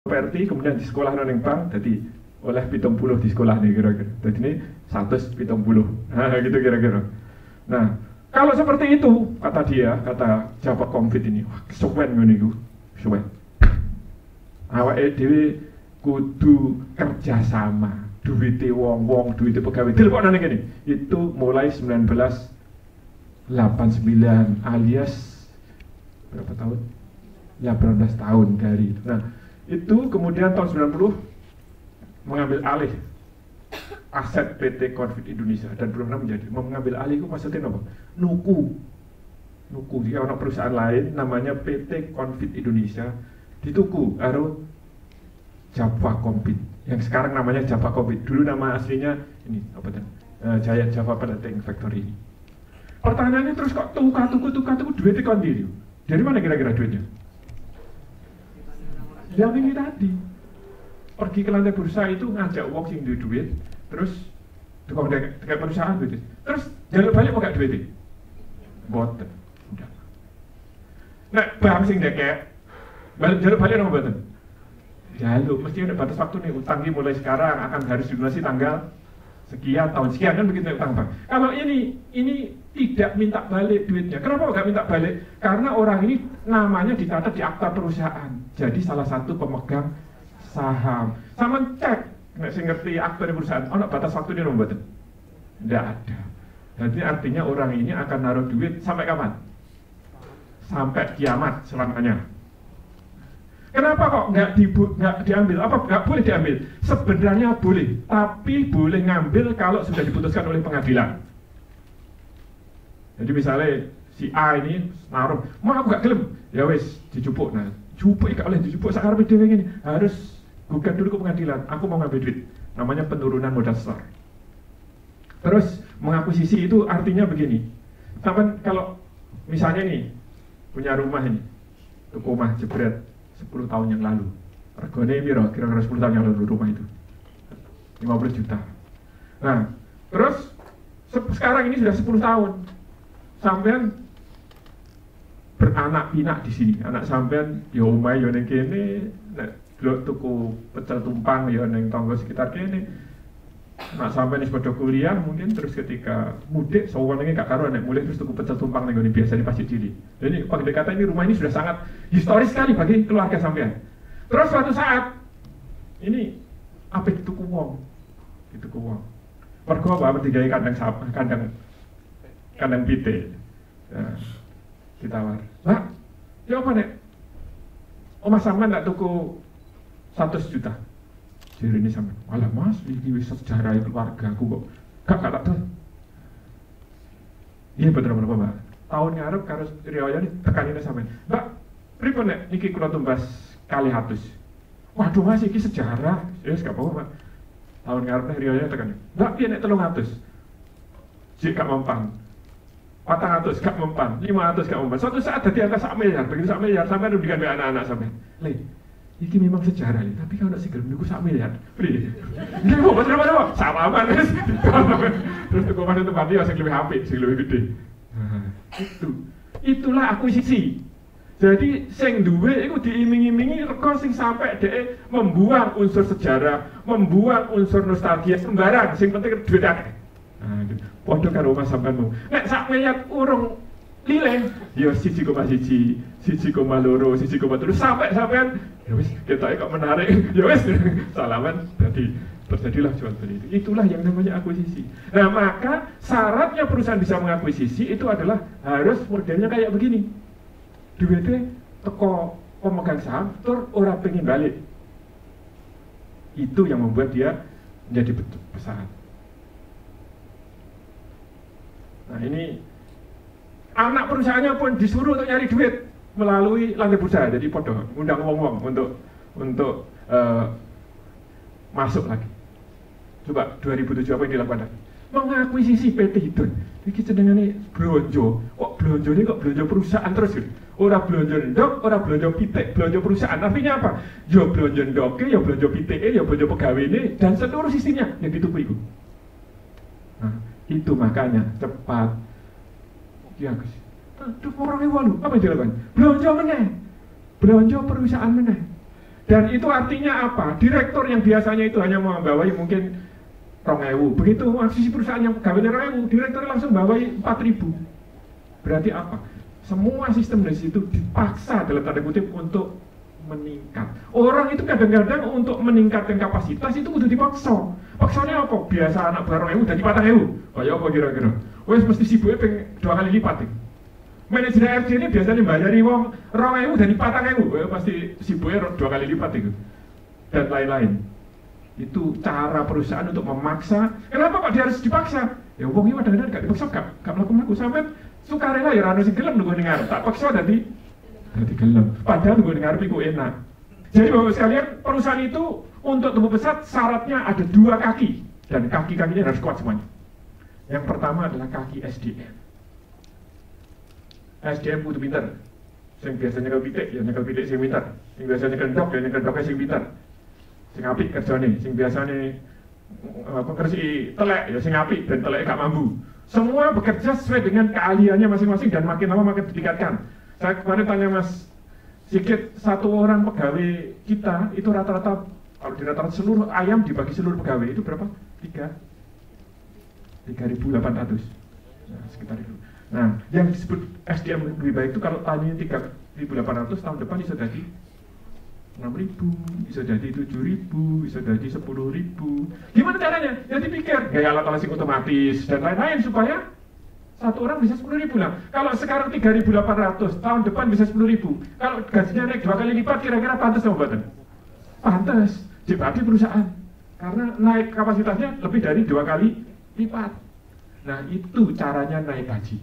PRT kemudian di sekolah yang bank jadi oleh 70 di sekolah nih kira-kira. Jadi ini 170. Nah, gitu kira-kira. Nah, kalau seperti itu kata dia, kata Java Konfit ini, wah kesuwen ngene iku. Kesuwen. Awake dhewe kudu kerjasama. Duwite wong-wong, duwite pegawai. Dilebokno ngene. Itu mulai 1989 alias berapa tahun? 18 tahun dari itu. Nah, itu kemudian tahun 90 mengambil alih aset PT Konfit Indonesia dan benar-benar mengambil alih itu maksudnya apa? Nuku dia ada perusahaan lain namanya PT Konfit Indonesia dituku karo Java Konfit yang sekarang namanya Java Konfit. Dulu nama aslinya ini apa tadi? Jaya Java Plating Factory ini. Pertanyaannya terus kok tuku duitnya kon diri. Dari mana kira-kira duitnya? Yang ini tadi pergi ke lantai bursa itu ngajak uang sing duit terus tukang dekat perusahaan gitu terus jalur balik mau gak duit boten udah nah bang sing dekek jalur balik dong boten jalur mesti ada batas waktu nih utang mulai sekarang akan harus dilunasi tanggal sekian tahun sekian kan begitu utang bang. Kalau ini tidak minta balik duitnya, kenapa nggak minta balik? Karena orang ini namanya dicatat di akta perusahaan, jadi salah satu pemegang saham. Sama cek, nggak sih ngerti akta perusahaan, ono batas waktu ini nomor tidak ada. Jadi artinya orang ini akan naruh duit sampai kapan? Sampai kiamat selamanya. Kenapa kok nggak diambil? Apa nggak boleh diambil? Sebenarnya boleh, tapi boleh ngambil kalau sudah diputuskan oleh pengadilan. Jadi misalnya si A ini naruh, mau aku nggak gelem, ya wes dicupuk. Nah, cupuk nggak boleh dicupuk. Sekarang dewe ini harus gugat dulu ke pengadilan. Aku mau ngambil duit. Namanya penurunan modal besar. Terus mengakuisisi itu artinya begini. Sampai kalau misalnya nih punya rumah ini, tuku rumah jebret 10 tahun yang lalu. Regane piro? Kira-kira 10 tahun yang lalu rumah itu. 50 juta. Nah, terus sekarang ini sudah 10 tahun. Sampean beranak pinak di sini. Anak sampean ya omahe ya ning kene, nek tuku pecel tumpang ya ning tangga sekitar kene. Anak sampean wis padha kuliah mungkin terus ketika mudik sawange gak karo nek mulih terus tuku pecel tumpang ning ngene biasa di Pasir Cili. Jadi pendekatan ini rumah ini sudah sangat historis sekali bagi keluarga sampean. Terus suatu saat ini apa dituku wong? Dituku wong. Mergo apa digawe kandang pite. Nah, ditawar. Lah, ya apa nek? Omah sampean ndak tuku 100 juta. Jadi ini sampean, malah mas, ini wis sejarah keluarga aku kok gak tuh. Iya bener berapa mbak? Tahun ngarep karo riwayat tekanine sampean. Mbak, pripun nek niki kula tumbas kali 100. Waduh mas iki sejarah. Ya wis gak apa-apa, Pak. Tahun ngarep riwayat tekan. Mbak, piye nek 300? Jek gak mempan. 400 gak mempan, 500 gak mempan. Suatu saat dadi angka 1 miliar, begitu 1 miliar sampean rugikan anak-anak sampean. Le, iki memang sejarah nih, tapi kalau si gelem niku 1 miliar. Beli. Ini kok berapa? Sama banget. Terus kok mana tempat dia sing lebih apik, sing lebih gede. Nah, itulah akuisisi. Jadi sing duwe iku diiming-imingi rego sing sampai dhek membuang unsur sejarah, membuang unsur nostalgia sembarang, sing penting duit akeh. Nah, padha karo omah sampeanmu. Nek sak miliar urung lileh, ya 1,1, 1,2, 1,3 sampai sampean ya wis ketoke kok menarik. Ya wis salaman jadi terjadilah jual beli itu. Itulah yang namanya akuisisi. Nah, maka syaratnya perusahaan bisa mengakuisisi itu adalah harus modelnya kayak begini. Duitnya teko pemegang saham tur ora pengen balik. Itu yang membuat dia menjadi besar. Nah, ini anak perusahaannya pun disuruh untuk nyari duit melalui lantai bursa. Jadi podo undang wong-wong untuk masuk lagi. Coba 2007 apa yang dilakukan? Mengakuisisi PT Hidon. Iki jenengane blonjo. Kok blonjo ini kok blonjo perusahaan terus gitu. Ora blonjo ndok, ora blonjo pitik, blonjo perusahaan. Artinya apa? Ya blonjo ndoke, ya blonjo pitike, ya blonjo pegawene dan seluruh sistemnya yang dituku itu. Nah, itu makanya cepat. Ya Gus. Aduh, orang walu, apa yang dilakukan? Belanja meneh. Belanja perusahaan meneh. Dan itu artinya apa? Direktur yang biasanya itu hanya membawai mungkin 2.000, begitu akuisisi perusahaan yang pegawai 2.000, direktur langsung bawai 4.000. Berarti apa? Semua sistem dari situ dipaksa dalam tanda kutip untuk meningkat. Orang itu kadang-kadang untuk meningkatkan kapasitas itu udah dipaksa. Paksanya apa? Biasa anak baru udah di 4.000. Kayak apa kira-kira? Wes mesti sibuknya pengen 2 kali lipat. Manajer RJ ini biasanya bayari wong 2.000 dari 4.000, pasti sibuknya 2 kali lipat itu. Dan lain-lain. Itu cara perusahaan untuk memaksa. Kenapa Pak dia harus dipaksa? Ya wong ini kadang-kadang gak dipaksa, gak melakukan sampai sukarela ya rano sing gelem nunggu dengar. Tak paksa dadi gelem. Padahal nunggu dengar iku enak. Jadi Bapak sekalian, perusahaan itu untuk tumbuh besar syaratnya ada 2 kaki, dan kaki-kakinya harus kuat semuanya. Yang pertama adalah kaki SDM. SDM butuh pinter. Yang biasanya nyekel pitik, ya nyekel pitik sing pinter. Yang biasanya nyekel ndok, ya nyekel ndoknya sing pinter. Sing apik kerjane, sing biasanya ngersi telek, ya sing apik dan telek gak mampu. Semua bekerja sesuai dengan keahliannya masing-masing dan makin lama makin ditingkatkan. Saya kemarin tanya Mas Sigit, 1 orang pegawai kita itu rata-rata, kalau di rata-rata seluruh ayam dibagi seluruh pegawai itu berapa? 3.800. Nah, sekitar itu. Nah, yang disebut SDM lebih baik itu kalau tanya 3.800 tahun depan bisa jadi 6.000, bisa jadi 7.000, bisa jadi 10.000. Gimana caranya? Ya dipikir, gaya alat-alat sing otomatis dan lain-lain supaya 1 orang bisa 10.000 lah. Kalau sekarang 3.800, tahun depan bisa 10.000. Kalau gajinya naik 2 kali lipat, kira-kira pantas sama badan? Pantas, dibagi perusahaan. Karena naik kapasitasnya lebih dari 2 kali lipat. Nah itu caranya naik gaji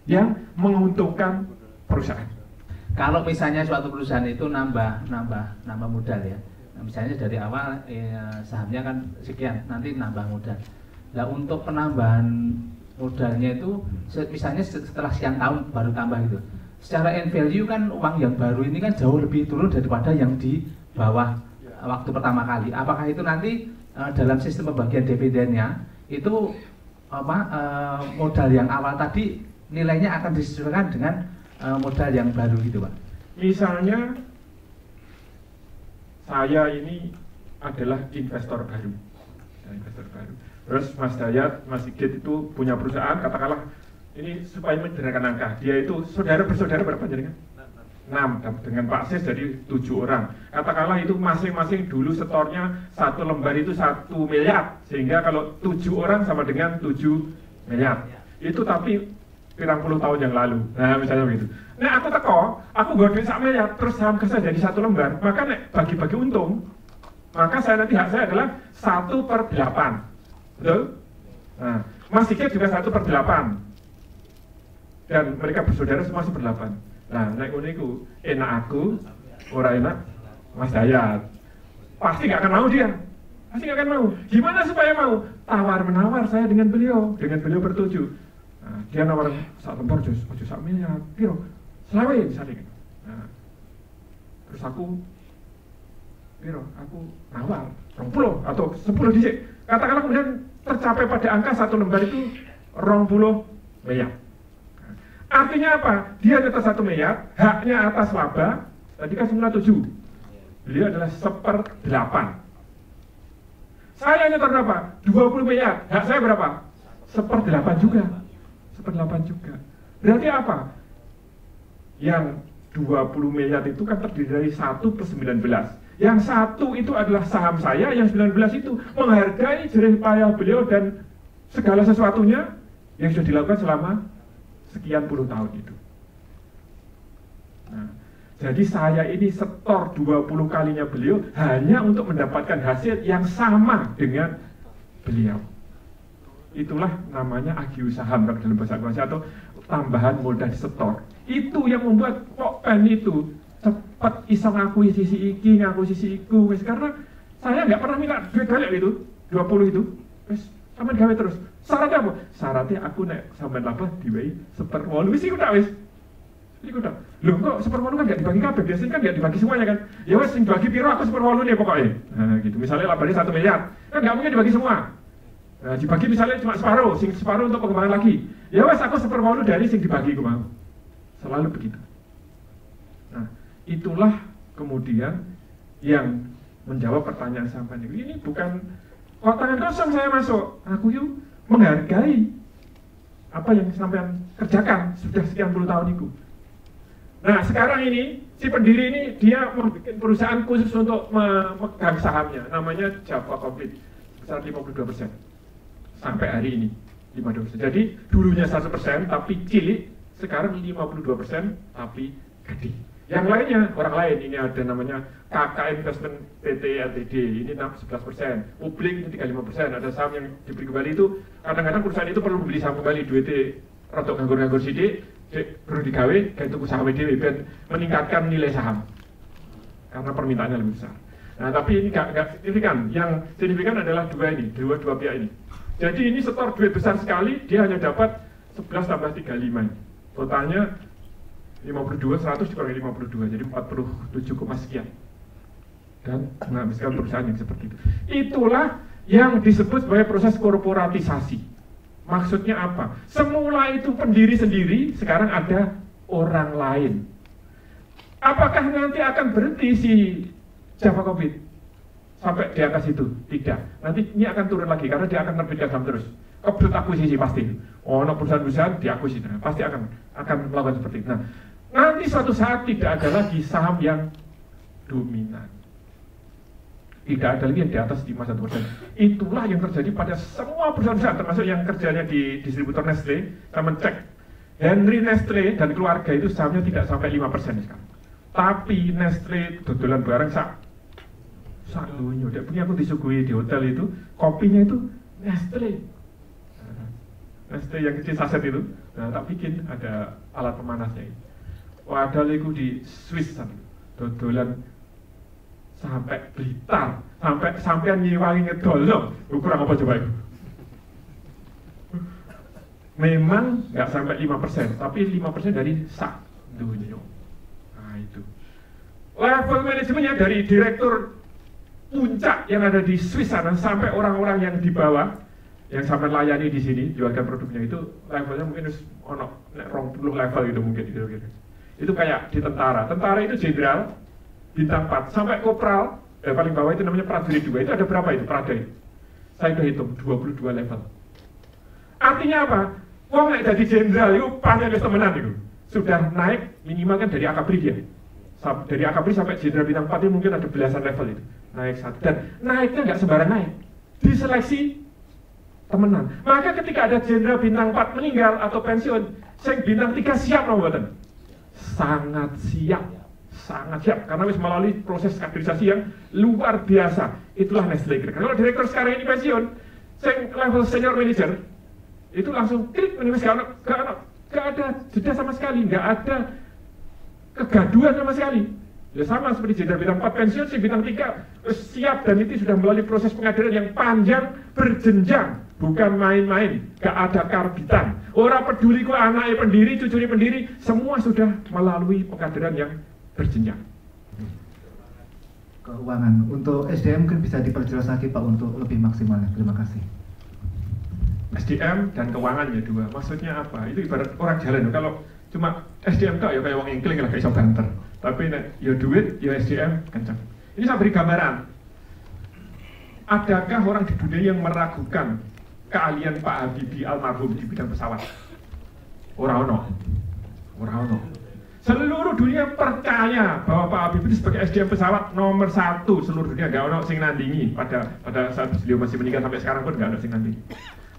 yang menguntungkan perusahaan. Kalau misalnya suatu perusahaan itu nambah modal ya, nah, misalnya dari awal sahamnya kan sekian, nanti nambah modal. Nah untuk penambahan modalnya itu misalnya setelah sekian tahun baru tambah gitu. Secara end value kan uang yang baru ini kan jauh lebih turun daripada yang di bawah waktu pertama kali. Apakah itu nanti dalam sistem pembagian dividennya itu modal yang awal tadi nilainya akan disesuaikan dengan modal yang baru gitu Pak? Misalnya saya ini adalah investor baru, terus Mas Dayat, Mas Sigit itu punya perusahaan, katakanlah ini supaya menyederhanakan angka, dia itu saudara bersaudara berapa jaringan? 6, dengan Pak Sis jadi 7 orang. Katakanlah itu masing-masing dulu setornya 1 lembar itu 1 miliar, sehingga kalau 7 orang sama dengan 7 miliar. Itu tapi pirang puluh tahun yang lalu. Nah misalnya begitu. Nah aku teko, aku gak duit 1 miliar, terus saham kerja jadi 1 lembar, maka nek bagi-bagi untung, maka saya nanti hak saya adalah 1/8. Betul? Nah, Mas Sigit juga 1/8. Dan mereka bersaudara semua 1/8. Nah, naik uniku, enak aku, ora enak Mas Dayat. Pasti gak akan mau dia. Pasti gak akan mau. Gimana supaya mau? Tawar-menawar saya dengan beliau bertuju. Nah, dia nawar 1 lembar ojo 1 miliar. Piro? Selawe misalnya. Nah, terus aku piro? Aku nawar 20 atau 10 dhisik. Katakanlah kemudian tercapai pada angka 1 lembar itu 20 miliar. Artinya apa? Dia di atas 1 miliar, haknya atas laba, tadi kan 97. Beliau adalah 1/8. Saya nyetor berapa? 20 miliar, hak saya berapa? 1/8 juga. 1/8 juga. Berarti apa? Yang 20 miliar itu kan terdiri dari 1/19. Yang 1 itu adalah saham saya, yang 19 itu menghargai jerih payah beliau dan segala sesuatunya yang sudah dilakukan selama sekian puluh tahun itu. Nah, jadi saya ini setor 20 kalinya beliau hanya untuk mendapatkan hasil yang sama dengan beliau. Itulah namanya agio saham dalam bahasa Indonesia atau tambahan modal setor. Itu yang membuat kok pen itu cepat iso ngakuisisi iki, ngakuisisi iku, karena saya nggak pernah minta duit balik itu 20 itu. Sampai gawe terus. Syaratnya apa? Syaratnya aku nek sampai laba diwai 1/8 wis iku tak wis. Iku tak. Loh kok 1/8 kan gak dibagi kabeh, biasanya kan gak dibagi semuanya kan. Ya wis sing bagi piro aku 1/8 nih pokoknya. Nah gitu. Misalnya labanya 1 miliar, kan gak mungkin dibagi semua. Nah, dibagi misalnya cuma separuh, sing separuh untuk pengembangan lagi. Ya wis aku 1/8 dari sing dibagi ku mau. Selalu begitu. Nah, itulah kemudian yang menjawab pertanyaan sampean ini bukan kok tangan kosong saya masuk. Aku yuk menghargai apa yang sampean kerjakan sudah sekian puluh tahun itu. Nah sekarang ini si pendiri ini dia membuat perusahaan khusus untuk memegang sahamnya, namanya Java Complete, besar 52% sampai hari ini 52%. Jadi dulunya 100% tapi cilik, sekarang 52% tapi gede. Yang lainnya orang lain, ini ada namanya KK Investment PT Ltd, ini 11%, publik ini 35%. Ada saham yang diberi kembali itu kadang-kadang perusahaan itu perlu membeli saham kembali, duitnya rotok nganggur-nganggur sidik, perlu digawe kayak tuku saham dewe dan meningkatkan nilai saham karena permintaannya lebih besar. Nah tapi ini gak signifikan. Yang signifikan adalah dua pihak ini. Jadi ini setor duit besar sekali, dia hanya dapat 11 tambah 35. Totalnya 52, 100 dikurangi 52, jadi 47, sekian. Dan menghabiskan perusahaan yang seperti itu. Itulah yang disebut sebagai proses korporatisasi. Maksudnya apa? Semula itu pendiri sendiri, sekarang ada orang lain. Apakah nanti akan berhenti si Java Complete sampai di atas itu? Tidak. Nanti ini akan turun lagi karena dia akan terbitkan saham terus. Kebetulan akuisisi pasti. Oh, perusahaan-perusahaan diakuisisi, pasti akan melakukan seperti itu. Nah, nanti suatu saat tidak ada lagi saham yang dominan. Tidak ada lagi yang di atas 51%. Itulah yang terjadi pada semua perusahaan-perusahaan, termasuk yang kerjanya di distributor Nestle. Saya mencek, Henry Nestle dan keluarga itu sahamnya tidak sampai 5% sekarang. Tapi Nestle dodolan barang sak dunia. Dia punya aku disuguhi di hotel itu, kopinya itu Nestle. Nestle yang kecil saset itu, nah tak bikin ada alat pemanasnya itu. Padahal itu di Swiss dodolan sampai Blitar, sampai nyiwangi ngedol, kurang apa coba itu? Memang nggak sampai 5%, tapi 5% dari sak dunia. Nah itu. Level manajemennya dari direktur puncak yang ada di Swiss sana sampai orang-orang yang di bawah, yang sampai layani di sini jualkan produknya itu levelnya mungkin 20 level gitu mungkin gitu. Itu kayak di tentara itu jenderal bintang 4 sampai kopral, paling bawah itu namanya prajurit 2. Itu ada berapa itu Prada itu? Saya udah hitung 22 level. Artinya apa? Wong nek jadi jenderal itu panjang temenan itu. Sudah naik minimal kan dari akabri dia. Dari akabri sampai jenderal bintang 4 itu mungkin ada belasan level itu. Naik satu dan naiknya nggak sembarang naik. Diseleksi temenan. Maka ketika ada jenderal bintang 4 meninggal atau pensiun, sing bintang 3 siap loh mboten? Sangat siap karena wis melalui proses kaderisasi yang luar biasa. Itulah Nestle. Kalau direktur sekarang ini pensiun, sing level senior manager itu langsung klik menulis gak ada jeda sama sekali, gak ada kegaduhan sama sekali. Ya sama seperti jenderal bintang 4 pensiun, si bintang 3 siap dan itu sudah melalui proses pengadilan yang panjang berjenjang, bukan main-main, gak ada karbitan. Orang peduli kok anaknya pendiri, cucunya pendiri, semua sudah melalui pengadilan yang berjenjang. Keuangan untuk SDM mungkin bisa diperjelas lagi Pak untuk lebih maksimalnya. Terima kasih. SDM dan keuangannya dua. Maksudnya apa? Itu ibarat orang jalan. Kalau cuma SDM kok ya kayak wong ingkling lah kayak iso banter. Tapi ya duit, ya SDM kencang. Ini saya beri gambaran. Adakah orang di dunia yang meragukan keahlian Pak Habibie almarhum di bidang pesawat? Ora ono. Seluruh dunia percaya bahwa Pak Habibie itu sebagai SDM pesawat nomor 1 seluruh dunia. Gak ono sing nandingi pada saat beliau masih meninggal sampai sekarang pun gak ono sing nandingi.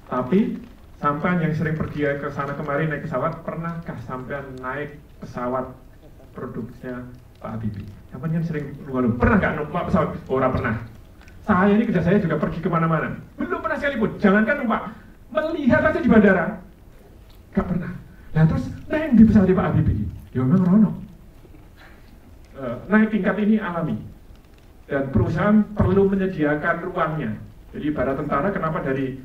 Tapi sampean yang sering pergi ke sana kemari naik pesawat, pernahkah sampean naik pesawat produksinya Pak Habibie? Sampean kan sering lu pernah gak numpak pesawat? Ora pernah. Saya ini kerja saya juga pergi kemana-mana, belum pernah sekalipun. Jangankan numpak, melihat aja di bandara, gak pernah. Nah terus naik di pesawat Pak Habibie, ya memang rono. Naik tingkat ini alami, dan perusahaan perlu menyediakan ruangnya. Jadi para tentara kenapa dari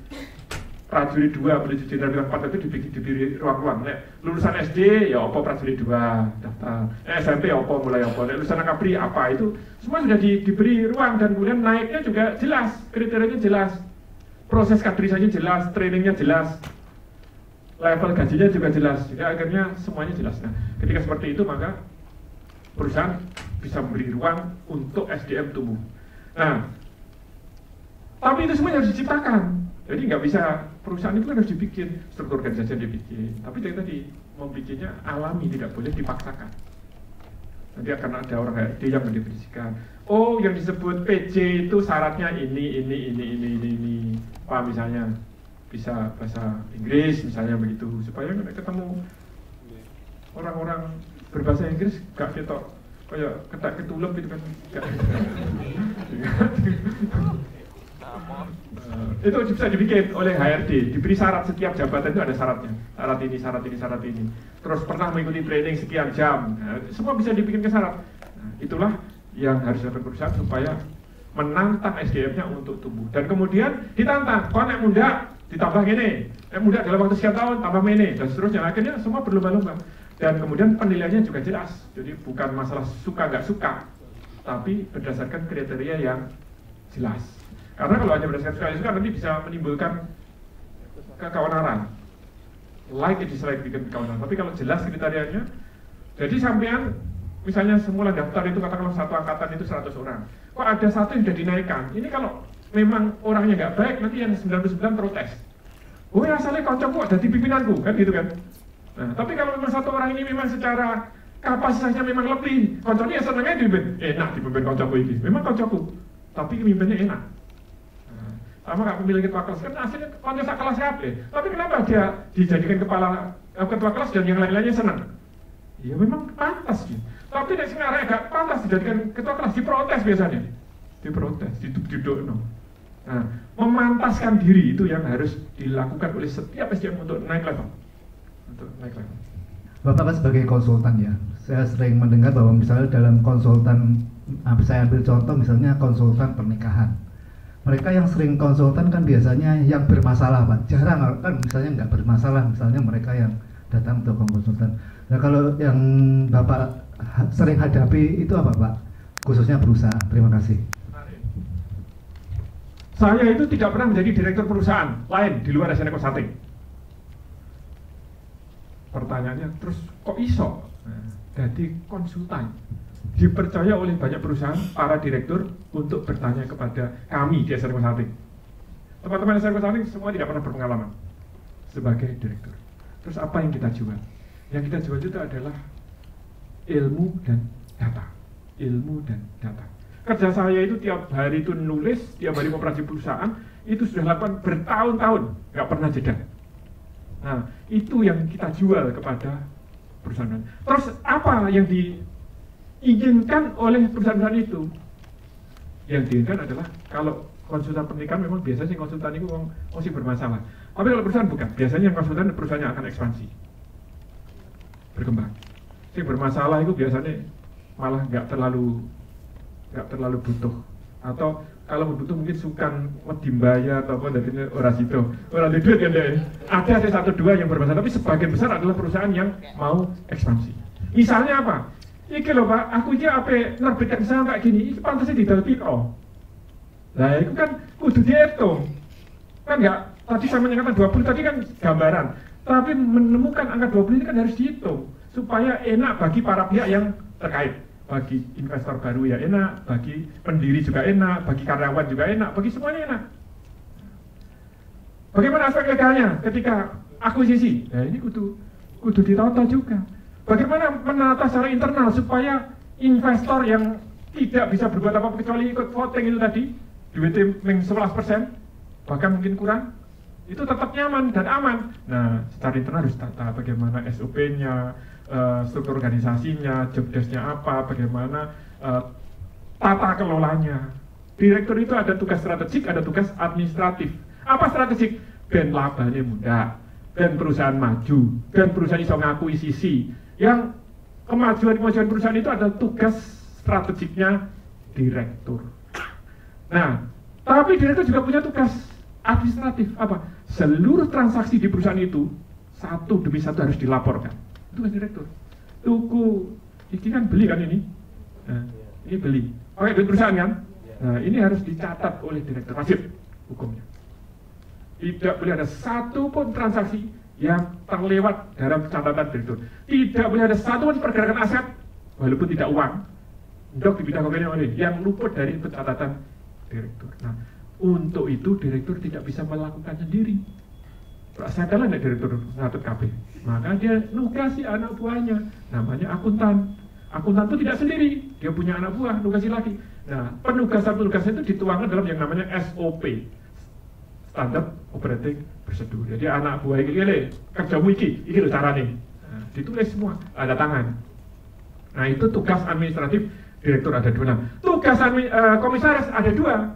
prajurit 2 menuju jenderal bintang 4 itu diberi ruang-ruang. Lulusan SD ya apa prajurit 2 daftar. SMP apa mulai apa. Lulusan akabri apa itu semua sudah diberi ruang dan kemudian naiknya juga jelas, kriterianya jelas. Proses kaderisasinya jelas, trainingnya jelas. Level gajinya juga jelas. Jadi akhirnya semuanya jelas. Nah, ketika seperti itu maka perusahaan bisa memberi ruang untuk SDM tumbuh. Nah, tapi itu semua harus diciptakan. Jadi nggak bisa, perusahaan itu harus dibikin, struktur organisasi yang dibikin. Tapi tadi membikinnya alami, tidak boleh dipaksakan. Nanti akan ada orang HRD yang mendefinisikan, oh yang disebut PJ itu syaratnya ini. Apa misalnya bisa bahasa Inggris misalnya begitu, supaya ketemu orang-orang berbahasa Inggris gak ketok kayak ketak ketulep itu kan gak. Itu bisa dibikin oleh HRD, diberi syarat, setiap jabatan itu ada syaratnya, syarat ini. Terus pernah mengikuti training sekian jam, nah, semua bisa dibikin ke syarat. Nah, itulah yang harus dilakukan perusahaan supaya menantang SDM-nya untuk tumbuh. Dan kemudian ditantang, kok nek muda ditambah gini, nek muda dalam waktu sekian tahun tambah ini, dan seterusnya. Akhirnya semua berlomba-lomba. Dan kemudian penilaiannya juga jelas, jadi bukan masalah suka nggak suka, tapi berdasarkan kriteria yang jelas. Karena kalau hanya berdasarkan suka nanti bisa menimbulkan keonaran, like dislike, bikin keonaran. Tapi kalau jelas kriterianya, jadi sampean misalnya semula daftar itu katakanlah satu angkatan itu 100 orang, kok ada satu yang sudah dinaikkan. Ini kalau memang orangnya nggak baik, nanti yang 99 protes. Oh ya asalnya kocok kok jadi pimpinanku, kan gitu kan. Nah, tapi kalau memang satu orang ini memang secara kapasitasnya memang lebih, kocoknya senangnya dipimpin, enak dipimpin kocokku ini, memang kocokku, tapi pemimpinnya enak. Sama gak pemilih ketua kelas, kan aslinya konco sak kelas kabeh. Tapi kenapa dia dijadikan ketua kelas dan yang lain-lainnya senang? Ya memang pantas gitu. Tapi nek sing arek gak pantas dijadikan ketua kelas, diprotes biasanya. Diprotes, diduduk. Nah, memantaskan diri itu yang harus dilakukan oleh setiap SDM untuk naik level. Bapak kan sebagai konsultan ya, saya sering mendengar bahwa misalnya dalam konsultan, saya ambil contoh misalnya konsultan pernikahan. Mereka yang sering konsultan kan biasanya yang bermasalah Pak, jarang kan misalnya nggak bermasalah, misalnya mereka yang datang untuk konsultan. Nah kalau yang Bapak sering hadapi itu apa Pak, khususnya perusahaan? Terima kasih. Saya itu tidak pernah menjadi direktur perusahaan lain di luar SNK Consulting. Pertanyaannya terus kok iso? Jadi konsultan dipercaya oleh banyak perusahaan, para direktur untuk bertanya kepada kami di SNK Consulting. Teman-teman SNK Consulting semua tidak pernah berpengalaman sebagai direktur. Terus apa yang kita jual? Yang kita jual itu adalah ilmu dan data. Ilmu dan data. Kerja saya itu tiap hari itu nulis, tiap hari operasi perusahaan, itu sudah lakukan bertahun-tahun, nggak pernah jeda. Nah, itu yang kita jual kepada perusahaan. Terus apa yang diinginkan oleh perusahaan itu? Yang diinginkan adalah kalau konsultan pernikahan memang biasanya konsultan itu masih bermasalah. Tapi kalau perusahaan bukan, biasanya konsultan perusahaannya akan ekspansi, berkembang. Yang bermasalah itu biasanya malah nggak terlalu butuh, atau kalau butuh mungkin sukan medimbaya atau apa dari orang itu orang duit kan deh. Ada satu dua yang bermasalah, tapi sebagian besar adalah perusahaan yang mau ekspansi. Misalnya apa? Iki loh Pak, aku aja apa nerbitkan saham kayak gini, ini pantasnya di Delpino. Nah itu kan kudu dihitung. Kan nggak, tadi saya menyatakan 20 tadi kan gambaran, tapi menemukan angka 20 ini kan harus dihitung supaya enak bagi para pihak yang terkait. Bagi investor baru ya enak, bagi pendiri juga enak, bagi karyawan juga enak, bagi semuanya enak. Bagaimana aspek legalnya ketika akuisisi? Nah ini kudu ditata juga. Bagaimana menata secara internal supaya investor yang tidak bisa berbuat apa-apa kecuali ikut voting itu tadi, duitnya 11%, bahkan mungkin kurang, itu tetap nyaman dan aman. Nah secara internal harus tata bagaimana SOP-nya, struktur organisasinya, job desk-nya apa, bagaimana tata kelolanya. Direktur itu ada tugas strategik, ada tugas administratif. Apa strategik? Ben labanya mudah, ben perusahaan maju, ben perusahaan iso ngakuisisi. Yang kemajuan perusahaan itu ada tugas strategiknya direktur. Nah, tapi direktur juga punya tugas administratif. Apa? Seluruh transaksi di perusahaan itu satu demi satu harus dilaporkan. Itu kan direktur. Tuku, ini kan beli kan ini. Nah, ini beli. Pakai duit perusahaan kan? Nah, ini harus dicatat oleh direktur, wajib hukumnya. Tidak boleh ada satu pun transaksi yang terlewat dalam catatan direktur. Tidak boleh ada satu pun pergerakan aset, walaupun tidak uang, Dok di bidang komunikasi yang luput dari pencatatan direktur. Nah, untuk itu direktur tidak bisa melakukan sendiri. Sadarlah nek direktur ngatut KB, maka dia nugasi anak buahnya, namanya akuntan. Akuntan itu tidak sendiri, dia punya anak buah, nugasi lagi. Nah, penugasan-penugasan itu dituangkan dalam yang namanya SOP, Standard Operating Procedure. Jadi anak buah ini kerjamu iki lho carane. Nah, ditulis semua, ada tangan. Nah, itu tugas administratif direktur ada 2. Nah, tugas komisaris ada 2,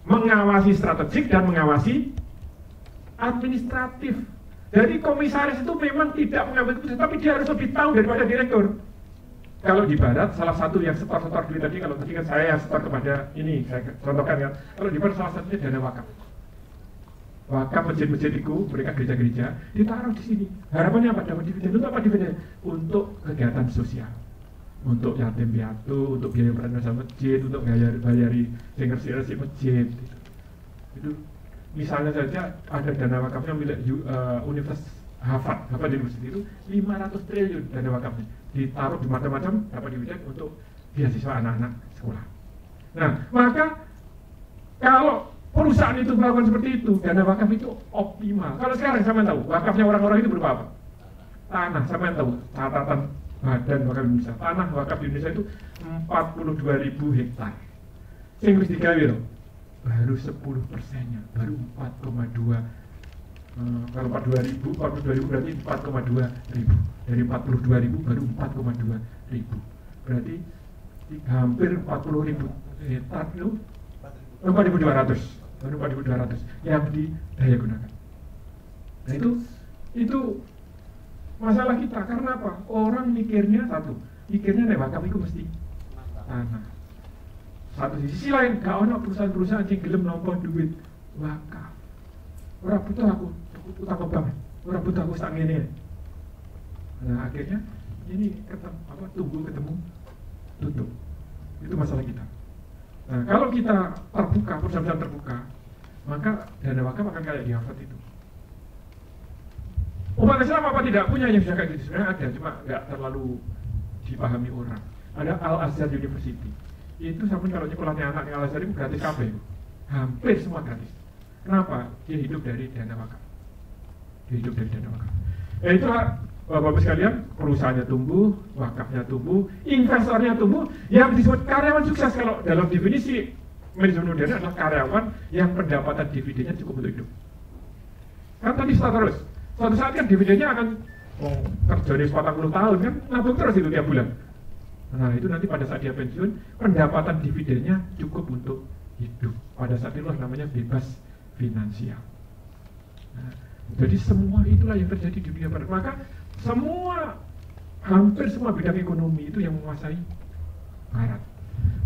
mengawasi strategik dan mengawasi administratif. Jadi komisaris itu memang tidak mengambil keputusan, tapi dia harus lebih tahu daripada direktur. Kalau di barat, salah satu yang setor duit tadi, kalau tadi kan saya yang setor kepada ini, saya contohkan kan, kalau di barat salah satunya dana wakaf. Wakaf masjid-masjid itu, mereka gereja-gereja, ditaruh di sini. Harapannya apa? Dapat dividen. Untuk apa dividen? Untuk kegiatan sosial. Untuk yatim piatu, untuk biaya peranasa masjid, untuk bayari singer-singer masjid. Itu misalnya saja ada dana wakafnya milik Universitas Harvard University itu 500 triliun dana wakafnya ditaruh di macam-macam, dapat dividen untuk beasiswa anak-anak sekolah. Nah, maka kalau perusahaan itu melakukan seperti itu, dana wakaf itu optimal. Kalau sekarang sama tahu, wakafnya orang-orang itu berupa apa? Tanah, sama tahu catatan Badan Wakaf Indonesia. Tanah wakaf di Indonesia itu 42.000 hektar. Sing wis digawe lho. Baru 10%-nya, baru 4,2. Kalau 42.000 berarti 4,2 ribu. Dari 42.000 baru 4,2 ribu. Berarti hampir 40.000 hektar itu 4.200. Baru 4.200 yang didaya gunakan. Nah itu masalah kita. Karena apa? Orang mikirnya mikirnya wakaf itu mesti tanah. Satu sisi lain, gak ada perusahaan-perusahaan yang gelem nampa duit wakaf. Ora butuh aku utang ke bank, ora butuh aku sak ngene. Nah, akhirnya ini tunggu ketemu tutup. Itu masalah kita. Nah, kalau kita terbuka, perusahaan terbuka, maka dana wakaf akan kayak di Harvard itu. Umat Islam apa tidak punya yang sudah kayak gitu? Sebenarnya ada, cuma nggak terlalu dipahami orang. Ada Al-Azhar University. Itu sampai kalau nyekolahnya anak yang Al-Azhar itu gratis kabeh. Hampir semua gratis. Kenapa? Dia hidup dari dana wakaf. Ya itulah Bapak-Bapak sekalian, perusahaannya tumbuh, wakafnya tumbuh, investornya tumbuh, yang disebut karyawan sukses. Kalau dalam definisi manajemen modern adalah karyawan yang pendapatan dividennya cukup untuk hidup. Kan tadi terus, suatu saat kan dividennya akan kerja di 40 tahun kan, nabung terus itu tiap bulan. Nah itu nanti pada saat dia pensiun, pendapatan dividennya cukup untuk hidup. Pada saat itulah namanya bebas finansial. Nah, jadi semua itulah yang terjadi di dunia barat. Maka hampir semua bidang ekonomi itu yang menguasai barat.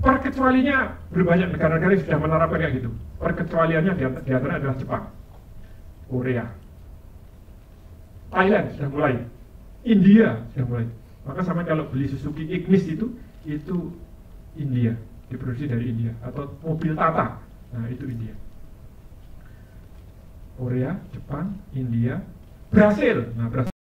Perkecualinya berbanyak negara-negara yang sudah menerapkan kayak gitu. Perkecualiannya di antara adalah Jepang, Korea, Thailand sudah mulai, India sudah mulai. Maka sama kalau beli Suzuki Ignis itu India, diproduksi dari India. Atau mobil Tata, nah itu India. Korea, Jepang, India, Brasil. Nah Brasil